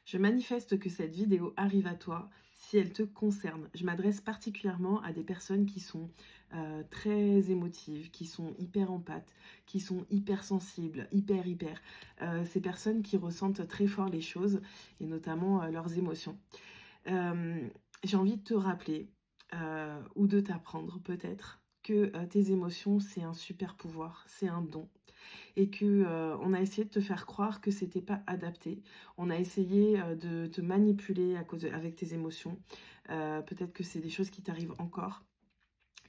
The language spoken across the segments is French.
Je manifeste que cette vidéo arrive à toi si elle te concerne. Je m'adresse particulièrement à des personnes qui sont très émotives, qui sont hyper empathes, qui sont hyper sensibles, hyper. Ces personnes qui ressentent très fort les choses et notamment leurs émotions. J'ai envie de te rappeler ou de t'apprendre peut-être que tes émotions, c'est un super pouvoir, c'est un don et que on a essayé de te faire croire que c'était pas adapté. On a essayé de te manipuler avec tes émotions. Peut-être que c'est des choses qui t'arrivent encore.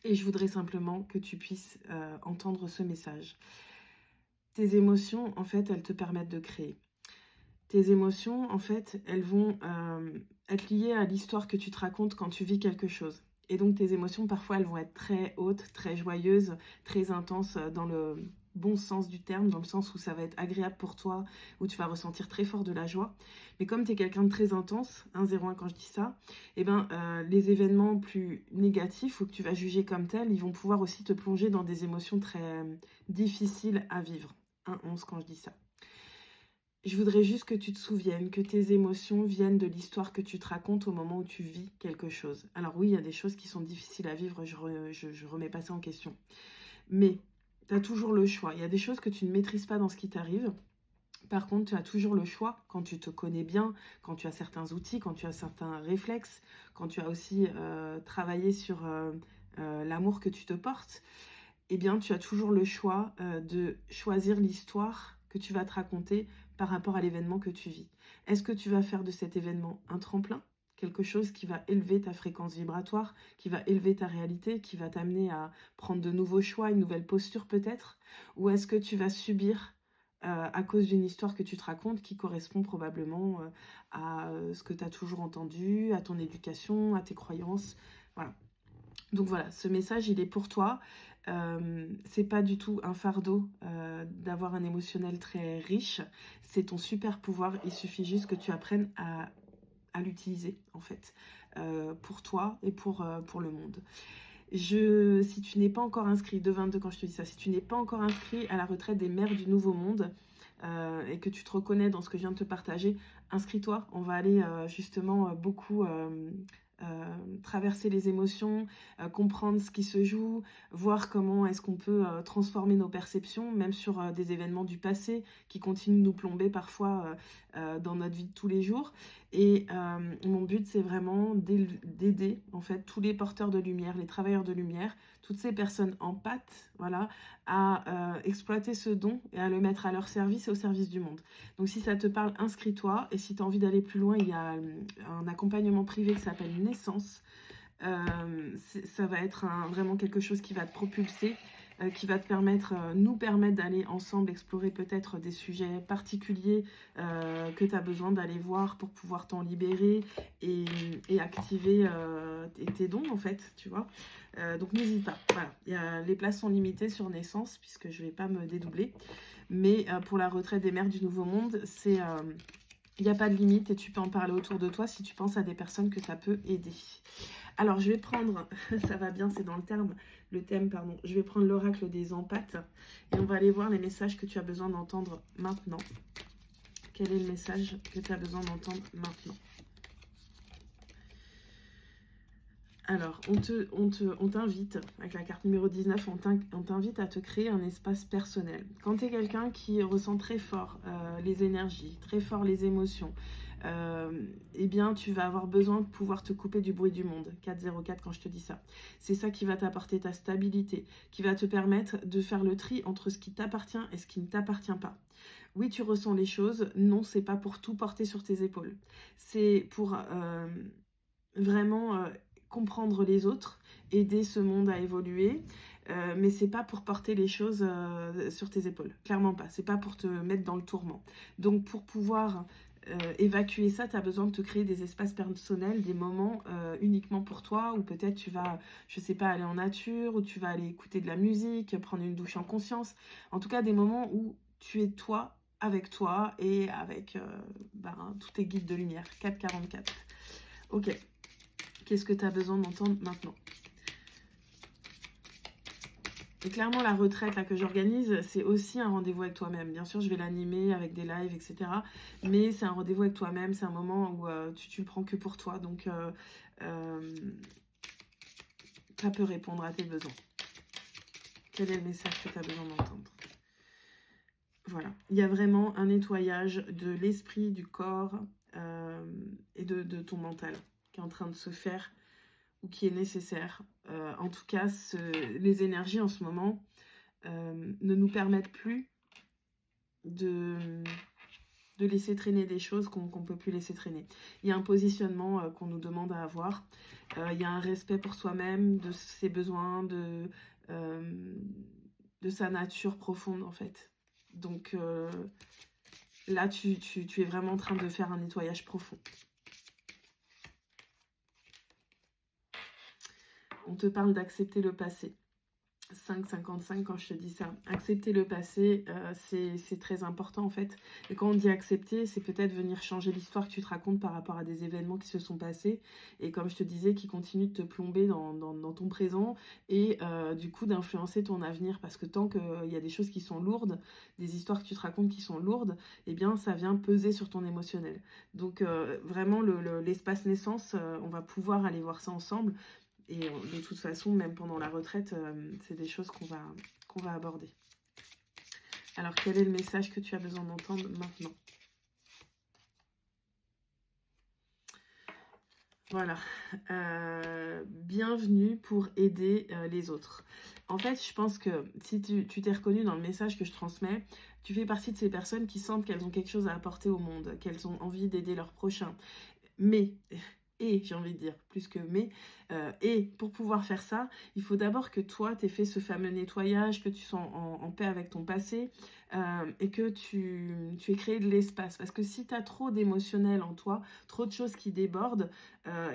Et je voudrais simplement que tu puisses entendre ce message. Tes émotions, en fait, elles te permettent de créer. Tes émotions, en fait, elles vont être liées à l'histoire que tu te racontes quand tu vis quelque chose. Et donc tes émotions, parfois, elles vont être très hautes, très joyeuses, très intenses dans le bon sens du terme, dans le sens où ça va être agréable pour toi, où tu vas ressentir très fort de la joie. Mais comme tu es quelqu'un de très intense, 1-0-1 quand je dis ça, eh ben, les événements plus négatifs ou que tu vas juger comme tels, ils vont pouvoir aussi te plonger dans des émotions très difficiles à vivre. 1-11 quand je dis ça. Je voudrais juste que tu te souviennes que tes émotions viennent de l'histoire que tu te racontes au moment où tu vis quelque chose. Alors oui, il y a des choses qui sont difficiles à vivre, je remets pas ça en question. Mais tu as toujours le choix. Il y a des choses que tu ne maîtrises pas dans ce qui t'arrive. Par contre, tu as toujours le choix quand tu te connais bien, quand tu as certains outils, quand tu as certains réflexes, quand tu as aussi travaillé sur l'amour que tu te portes. Eh bien, tu as toujours le choix de choisir l'histoire que tu vas te raconter par rapport à l'événement que tu vis. Est-ce que tu vas faire de cet événement un tremplin, quelque chose qui va élever ta fréquence vibratoire, qui va élever ta réalité, qui va t'amener à prendre de nouveaux choix, une nouvelle posture peut-être? Ou est-ce que tu vas subir à cause d'une histoire que tu te racontes qui correspond probablement à ce que tu as toujours entendu, à ton éducation, à tes croyances? Voilà. Donc voilà, ce message, il est pour toi. C'est pas du tout un fardeau d'avoir un émotionnel très riche. C'est ton super pouvoir. Il suffit juste que tu apprennes à l'utiliser, en fait, pour toi et pour le monde. Si tu n'es pas encore inscrit, de 22 quand je te dis ça, si tu n'es pas encore inscrit à la retraite des mères du Nouveau Monde et que tu te reconnais dans ce que je viens de te partager, inscris-toi. On va aller justement beaucoup traverser les émotions, comprendre ce qui se joue, voir comment est-ce qu'on peut transformer nos perceptions, même sur des événements du passé qui continuent de nous plomber parfois dans notre vie de tous les jours. Et mon but, c'est vraiment d'aider en fait tous les porteurs de lumière, les travailleurs de lumière, toutes ces personnes en pâte, voilà, à exploiter ce don et à le mettre à leur service et au service du monde. Donc si ça te parle, inscris-toi. Et si tu as envie d'aller plus loin, il y a un accompagnement privé qui s'appelle Naissance. Ça va être vraiment quelque chose qui va te propulser, qui va te permettre, nous permettre d'aller ensemble explorer peut-être des sujets particuliers que tu as besoin d'aller voir pour pouvoir t'en libérer et activer tes dons en fait, tu vois. Donc n'hésite pas, voilà. Les places sont limitées sur Naissance puisque je ne vais pas me dédoubler. Mais pour la retraite des mères du Nouveau Monde, il n'y a pas de limite et tu peux en parler autour de toi si tu penses à des personnes que ça peut aider. Alors, je vais prendre, ça va bien, c'est dans le thème, pardon. Je vais prendre l'oracle des empathes et on va aller voir les messages que tu as besoin d'entendre maintenant. Quel est le message que tu as besoin d'entendre maintenant? Alors, on t'invite, avec la carte numéro 19, on t'invite à te créer un espace personnel. Quand tu es quelqu'un qui ressent très fort les énergies, très fort les émotions, eh bien, tu vas avoir besoin de pouvoir te couper du bruit du monde. 404 quand je te dis ça. C'est ça qui va t'apporter ta stabilité, qui va te permettre de faire le tri entre ce qui t'appartient et ce qui ne t'appartient pas. Oui, tu ressens les choses. Non, c'est pas pour tout porter sur tes épaules. C'est pour vraiment comprendre les autres, aider ce monde à évoluer, mais c'est pas pour porter les choses sur tes épaules, clairement pas, c'est pas pour te mettre dans le tourment. Donc pour pouvoir évacuer ça, tu as besoin de te créer des espaces personnels, des moments uniquement pour toi, ou peut-être tu vas, je sais pas, aller en nature, ou tu vas aller écouter de la musique, prendre une douche en conscience, en tout cas des moments où tu es toi et avec tous tes guides de lumière. 444. Ok. Qu'est-ce que tu as besoin d'entendre maintenant? Et clairement, la retraite là, que j'organise, c'est aussi un rendez-vous avec toi-même. Bien sûr, je vais l'animer avec des lives, etc. Mais c'est un rendez-vous avec toi-même. C'est un moment où tu le prends que pour toi. Donc, ça peut répondre à tes besoins. Quel est le message que tu as besoin d'entendre? Voilà. Il y a vraiment un nettoyage de l'esprit, du corps et de ton mental qui est en train de se faire ou qui est nécessaire. En tout cas, les énergies en ce moment ne nous permettent plus de laisser traîner des choses qu'on ne peut plus laisser traîner. Il y a un positionnement qu'on nous demande à avoir. Il y a un respect pour soi-même, de ses besoins, de sa nature profonde en fait. Donc là, tu es vraiment en train de faire un nettoyage profond. On te parle d'accepter le passé. 5,55 quand je te dis ça. Accepter le passé, c'est très important en fait. Et quand on dit accepter, c'est peut-être venir changer l'histoire que tu te racontes par rapport à des événements qui se sont passés. Et comme je te disais, qui continuent de te plomber dans ton présent et du coup d'influencer ton avenir. Parce que tant qu'il y a des choses qui sont lourdes, des histoires que tu te racontes qui sont lourdes, eh bien ça vient peser sur ton émotionnel. Donc vraiment l'espace naissance, on va pouvoir aller voir ça ensemble. Et de toute façon, même pendant la retraite, c'est des choses qu'on va aborder. Alors, quel est le message que tu as besoin d'entendre maintenant? Voilà. Bienvenue pour aider les autres. En fait, je pense que si tu t'es reconnu dans le message que je transmets, tu fais partie de ces personnes qui sentent qu'elles ont quelque chose à apporter au monde, qu'elles ont envie d'aider leurs prochains. Mais, et j'ai envie de dire plus que mais, et pour pouvoir faire ça, il faut d'abord que toi, tu aies fait ce fameux nettoyage, que tu sois en paix avec ton passé et que tu aies créé de l'espace. Parce que si tu as trop d'émotionnel en toi, trop de choses qui débordent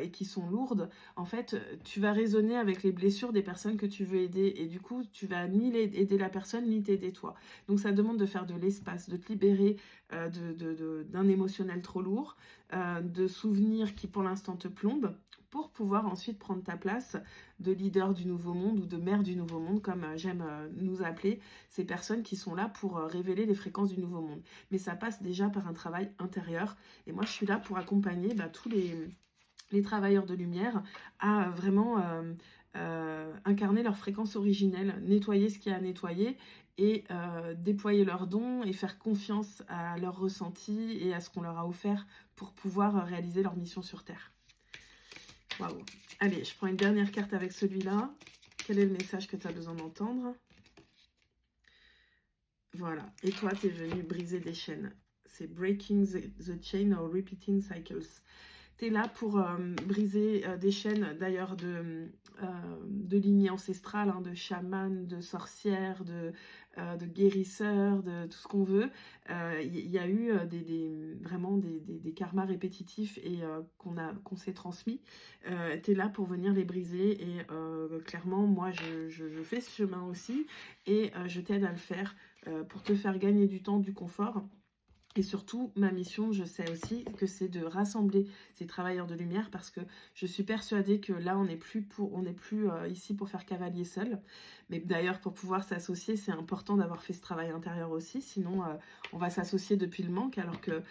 et qui sont lourdes, en fait, tu vas résonner avec les blessures des personnes que tu veux aider. Et du coup, tu vas ni aider la personne, ni t'aider toi. Donc, ça demande de faire de l'espace, de te libérer d'un émotionnel trop lourd, de souvenirs qui, pour l'instant, te plombent, pour pouvoir ensuite prendre ta place de leader du nouveau monde ou de mère du nouveau monde, comme j'aime nous appeler, ces personnes qui sont là pour révéler les fréquences du nouveau monde. Mais ça passe déjà par un travail intérieur. Et moi, je suis là pour accompagner tous les travailleurs de lumière à vraiment incarner leur fréquence originelle, nettoyer ce qu'il y a à nettoyer et déployer leurs dons et faire confiance à leurs ressentis et à ce qu'on leur a offert pour pouvoir réaliser leur mission sur Terre. Waouh. Allez, je prends une dernière carte avec celui-là. Quel est le message que tu as besoin d'entendre? Voilà. Et toi, tu es venu briser des chaînes. C'est breaking the chain or repeating cycles. Tu es là pour briser des chaînes, d'ailleurs, de lignées ancestrales, hein, de chamans, de sorcières, de guérisseurs, de tout ce qu'on veut. Il y a eu vraiment des karmas répétitifs et qu'on s'est transmis. Tu es là pour venir les briser et clairement, moi, je fais ce chemin aussi et je t'aide à le faire pour te faire gagner du temps, du confort. Et surtout, ma mission, je sais aussi que c'est de rassembler ces travailleurs de lumière parce que je suis persuadée que là, on n'est plus ici pour faire cavalier seul. Mais d'ailleurs, pour pouvoir s'associer, c'est important d'avoir fait ce travail intérieur aussi. Sinon, on va s'associer depuis le manque. Alors que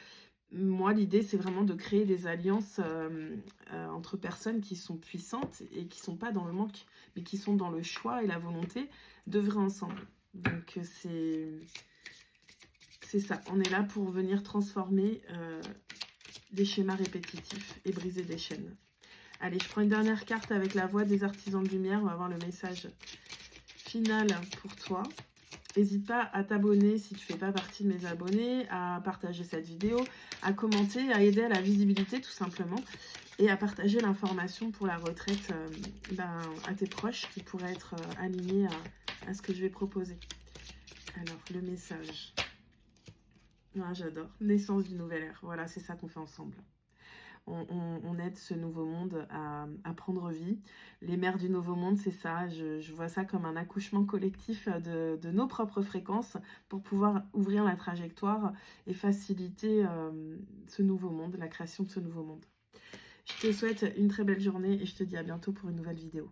moi, l'idée, c'est vraiment de créer des alliances entre personnes qui sont puissantes et qui ne sont pas dans le manque, mais qui sont dans le choix et la volonté d'œuvrer ensemble. Donc, c'est ça, on est là pour venir transformer des schémas répétitifs et briser des chaînes. Allez, je prends une dernière carte avec la voix des artisans de lumière. On va voir le message final pour toi. N'hésite pas à t'abonner si tu ne fais pas partie de mes abonnés, à partager cette vidéo, à commenter, à aider à la visibilité tout simplement et à partager l'information pour la retraite à tes proches qui pourraient être alignés à ce que je vais proposer. Alors, le message... Ah, j'adore. Naissance du nouvel ère. Voilà, c'est ça qu'on fait ensemble. On aide ce nouveau monde à prendre vie. Les mères du nouveau monde, c'est ça. Je vois ça comme un accouchement collectif de nos propres fréquences pour pouvoir ouvrir la trajectoire et faciliter ce nouveau monde, la création de ce nouveau monde. Je te souhaite une très belle journée et je te dis à bientôt pour une nouvelle vidéo.